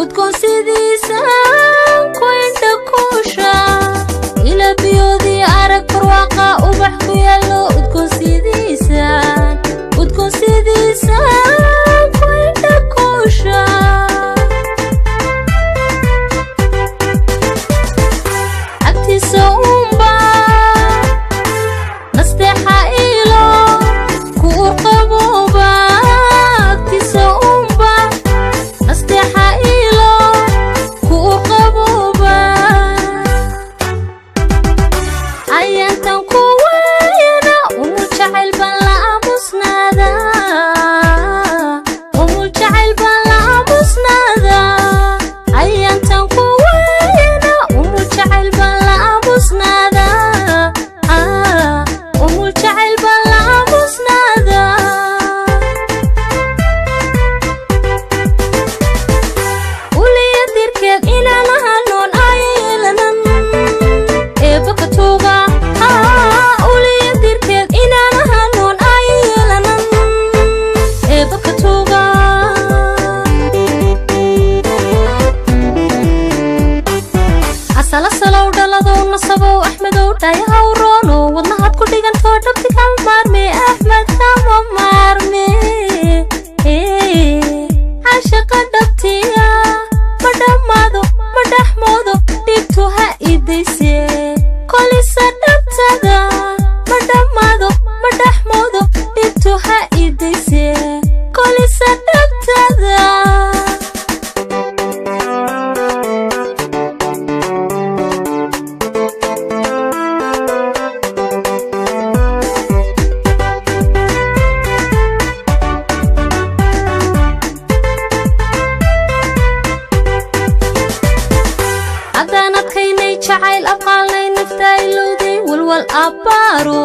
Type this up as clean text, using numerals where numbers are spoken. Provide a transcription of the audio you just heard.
udgoon sidiisaan ku indhakuusha ila biyoodii arag barwaaqa ubax ku yaallo udgoon sidiisaan ku indhakuusha agtiisa unba nasteexa ilo ku qabooba agtiisa unba nasteexa ilo ku qabooba ayantan ku wayna jacayl baan la aamusnaada jacayl baan la aamusnaada ayantan ku wayna jacayl baan la aamusnaada jacayl baan la aamusnaada uliya dirkeed inaan ahanoon ayelanan eebaka tuuga uliya dirkeed inaan ahanoon ayelanan eebaka tuuga asala salow dhaladow nasabow axmedow dhayahaw roono wadnahaad ku dhigantoo dhabti kama maarme axmed kama maarme cashaqa dhabtiya ma dhammaado ma dhexmoodo dhibtu ha idayse kolisa dhabtada ma dhammaado ma dhexmoodo dhibtu ha idayse kolisa dhabtada haddaan adkaynay jacayl abqaalnay nafta ilowday walwal abbaaro